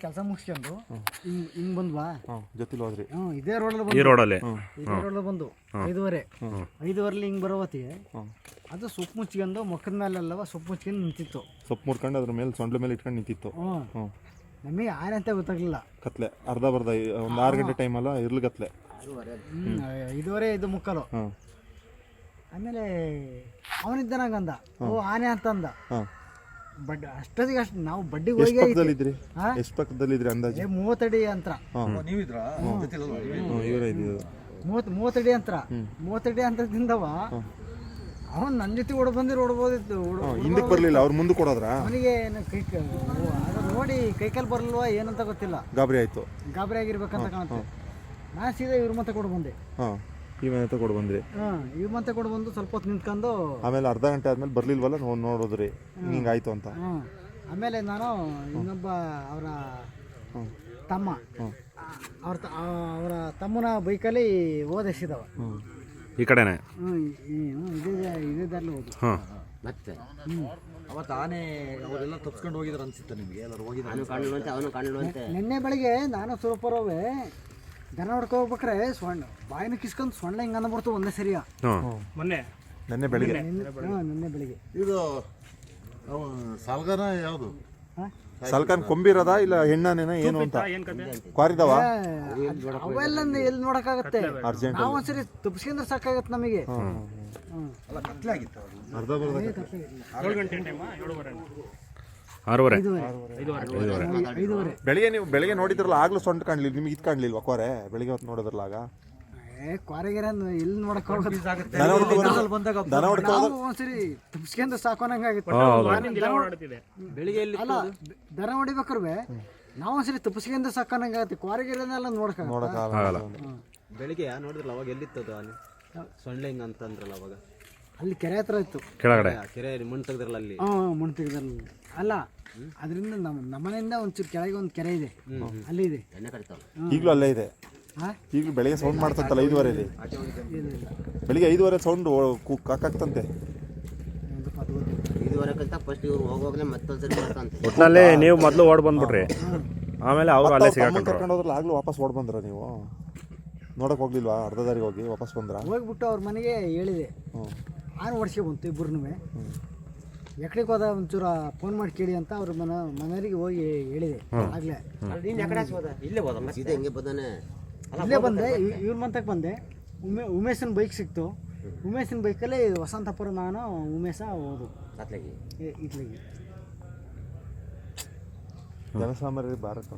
ಕೆಲಸ ಮುಗಿಸ್ಕೊಂಡು ಹಿಂಗ್ ಬಂದ್ವಾ ಜೊತೆಲಿ ಹೋದ್ರಿ ಇದೇ ರೋಡಲ್ಲಿ ಇದೇ ರೋಡಲ್ಲಿ ಬಂದು 5:30 ಹಿಂಗ್ ಬರೋ ಹೊತ್ತಿಗೆ ಅದು ಸೊಪ್ಪು ಮುಚ್ಕೊಂಡು ಮೊಕ್ಕದ ಮೇಲೆಲ್ಲವ ಸೊಪ್ಪು ಮುಚ್ಕೊಂಡು ನಿಂತಿತ್ತು. ಸೊಪ್ಪು ಮುರ್ಕೊಂಡು ಅದ್ರ ಮೇಲೆ ಸೊಂಡ್ಲ ಮೇಲೆ ಇಟ್ಕೊಂಡು ನಿಂತಿತ್ತು. ನಮಗೆ ಆನೆ ಅಂತ ಗೊತ್ತಾಗ್ಲಿಲ್ಲ. ಕತ್ಲೆ ಅರ್ಧ ಬರ್ಧ ಒಂದು 6 ಗಂಟೆ ಟೈಮ್ ಅಲ್ಲ ಇರ್ಲಿ ಕತ್ಲೆ 5:45 ಆಮೇಲೆ ಅವನಿದ್ದಾನಂಗ ಅಂದ, ಓ ಆನೆ ಅಂತ ಅಂದ. ಬಟ್ ಅಷ್ಟೊತ್ತಿಗೆ ಅಷ್ಟು ನಾವು ಬಡ್ಡಿಗೆ ಹೋಗಿ ಎಷ್ಟು ಪಕ್ಕದಲ್ಲಿದ್ರಿ ಅಂದಾಜು? 30 ಅಡಿ ಅಂತರ. 30 ಅಡಿ ಅಂತರ. 30 ಅಡಿ ಅಂತರದಿಂದವ ಅವನು ನನ್ನ ಜೊತೆ ಓಡ್ಬೋದಿತ್ತು. ಹಿಂದಕ್ಕೆ ಬರಲಿಲ್ಲ, ಅವ್ರು ಮುಂದೆ ಕೊಡೋದ್ರ? ಅವನಿಗೆ ನೋಡಿ ಕೈಕಾಲು ಬರಲ್ವಾ ಏನಂತ ಗೊತ್ತಿಲ್ಲ, ಗಾಬರಿ ಆಯ್ತು. ಗಾಬರಿ ಆಗಿರ್ಬೇಕಂತ ಕಾಣುತ್ತೆ. ನಾನು ಸೀದಾ ಇವ್ರ ಮತ್ತೆ ಕೊಡು ಬಂದೆ. ಇವಂತ ಕೊಡು ಬಂದ್ರಿ? ಇವ್ ಮತ್ತೆ ಕೊಡು ಬಂದು ಸ್ವಲ್ಪ ಹೊತ್ತು ನಿಂತ್ಕೊಂಡು ಆಮೇಲೆ ಅರ್ಧ ಗಂಟೆ ಆದ್ಮೇಲೆ ಬರ್ಲಿಲ್ವಲ್ಲ ನೋಡಿದ್ರಿ ಹಿಂಗಾಯ್ತು ಅಂತ. ಆಮೇಲೆ ನಾನು ಇನ್ನೊಬ್ಬ ಅವರ ತಮ್ಮ ಅವರ ತಮ್ಮನ ಬೈಕಲ್ಲಿ ಓದಿಸಿದವ ಈ ಕಡೆನೆ ಇದೇ ದಾರಿಲಿ ಹೋದ್ರು. ಮತ್ತೆ ಅವತ್ತು ಆನೆ ಅವರೆಲ್ಲ ತಪ್ಸ್ಕೊಂಡು ಹೋಗಿದ್ರು ಅನ್ಸುತ್ತೆ ನಿಮಗೆ? ಎಲ್ಲರೂ ಹೋಗಿದ್ರು. ನಿನ್ನೆ ಬೆಳಿಗ್ಗೆ ನಾನು ಸುರಪುರವೇ ದನ ಹೊಡ್ಕೊ ಹೋಗ್ಬೇಕ್ರೆ ಬಾಯಿನ ಕಿಸ್ಕೊಂಡು ಸೊಳ್ಳೆ ಹಿಂಗ ಅಂದ್ಬಿಡ್ತು ಒಂದೇ ಸರಿಯಾ. ನಿನ್ನೆ ಬೆಳಿಗ್ಗೆ ನಿನ್ನೆ ಬೆಳಿಗ್ಗೆ ಇದು ಸಾಲ್ಗಾನ ಯಾವುದು? ಸಲ್ಕಾನ್ ಕೊಂಬಿರದ ಇಲ್ಲ ಹೆಣ್ಣನೇನ ಏನು ಅಂತ ಕ್ವಾರಿದವ ಅವೆಲ್ಲ ಎಲ್ಲಿ ನೋಡಕ್ಕಾಗತ್ತೆ? ಅರ್ಜೆಂಟ್ ನಾವು ಒಂದ್ಸರಿ ತಪ್ಪಿಸ್ಕೊಂಡ್ರೆ ಸಾಕಾಗತ್ತೆ ನಮಗೆ. ಅರ್ಧ ಬರ್ಧ 6:30 ಬೆಳಿಗ್ಗೆ ನೀವು ಬೆಳಿಗ್ಗೆ ನೋಡಿದ್ರಲ್ಲ ಆಗ್ಲೂ ಸೊಂಟ ಕಾಣ್ಲಿಲ್ಲ ನಿಮ್ಗೆ? ಇದು ಕಾಣ್ಲಿಲ್ವಾ ಕ್ವಾರೆ ಬೆಳಿಗ್ಗೆ ಹೊತ್ತು ನೋಡಿದ್ರಲ್ಲ? ಆಗ ಕ್ವಾರೆಗೆರೆ ಎಲ್ಲಿ ನೋಡಕ್ ಒಂದ್ಸರಿ ತಪ್ಪಿಸ್ಕೊಂಡ್ರೆ ಸಾಕೋನಂಗಾಗಿತ್ತು. ಅಲ್ಲ ದನ ಹೊಡಿಬೇಕಾರ್ವೆ ನಾವು ಒಂದ್ಸರಿ ತಪ್ಪಿಸ್ಕೊಂಡ್ರೆ ಸಾಕೋನಂಗಾಗತ್ತೆ. ಕ್ವಾರೆಗೆರೆನೆಲ್ಲ ನೋಡಕ್ಕಾಗಲ್ಲ. ಬೆಳಿಗ್ಗೆ ನೋಡಿದ್ರಲ್ಲ ಅವಾಗ ಎಲ್ಲಿತ್ತದು ಆನೆ? ಸೊಳ್ಳೆ ಹಿಂಗ ಅಂತಂದ್ರಲ್ಲ ಅವಾಗ ಅಲ್ಲಿ ಕೆರೆ ಹತ್ರ ಇತ್ತು. ಕೆಳಗಡೆ ಕೆರೆ ಮಣ್ಣು ತೆಗ್ದ್ರಲ್ಲ ಅಲ್ಲಿ? ಮಣ್ಣು ತೆಗ್ದ್ರಲ್ಲ. ಅಲ್ಲ ಅದರಿಂದ ನಮ್ಮನೆಯಿಂದ ಒಂಚೂರು ಕೆಳಗೆ ಒಂದು ಕೆರೆ ಇದೆ, ಅಲ್ಲಿ ಇದೆ. ಈಗಲೂ ಅಲ್ಲೇ ಇದೆ. ಈಗಲೂ ಬೆಳಿಗ್ಗೆ ಸೌಂಡ್ ಮಾಡ್ತಂತಲ್ಲ 5:30 ಬೆಳಿಗ್ಗೆ 5:30 ಸೌಂಡ್ ಕಾಕಾಗ್ತಂತೆ. 5:30 ಫಸ್ಟ್ ಇವ್ರು ಹೋಗೋಗ್ಲೇ ಮತ್ತೊಂದ್ಸರಿ ಮಾಡ್ತಂತೆ. ಒಟ್ಟಿನಲ್ಲಿ ನೀವು ಮೊದಲು ಓಡ್ ಬಂದ್ಬಿಟ್ರಿ, ಆಮೇಲೆ ಅವ್ರು ಅಲ್ಲೇ ಕರ್ಕೊಂಡು ಹೋದ್ರಲ್ಲ ಆಗ್ಲೂ ವಾಪಸ್ ಓಡ್ ಬಂದ್ರ? ನೀವು ನೋಡಕ್ ಹೋಗ್ಲಿಲ್ವಾ? ಅರ್ಧ ದಾರಿಗೆ ಹೋಗಿ ವಾಪಸ್ ಬಂದ್ರ? ಹೋಗ್ಬಿಟ್ಟು ಅವ್ರ ಮನೆಗೆ ಹೇಳಿದೆ, ಆನೆ ಓಡಿಸ್ಕೊ ಬಂತು ಇಬ್ಬರನ್ನೂ. ಎಕಡೆಗೆ ಹೋದ ಒಂಚೂರ ಫೋನ್ ಮಾಡಿ ಕೇಳಿ ಅಂತ ಅವ್ರ ಮನೆಯವರಿಗೆ ಹೋಗಿ ಹೇಳಿದೆ. ಆಗ್ಲೇ ಇಲ್ಲೇ ಬಂದೆ, ಇವ್ರ ಮಂತಕ್ಕೆ ಬಂದೆ. ಉಮೇಶನ ಬೈಕ್ ಸಿಕ್ತು. ಉಮೇಶನ ಬೈಕಲ್ಲಿ ವಸಂತಪುರ ನಾನು ಉಮೇಶ ಹೋದು ಇತ್ಲಾಗಿ ಜನಸಾಮಾನ್ಯರಿಗೆ ಭಾರತ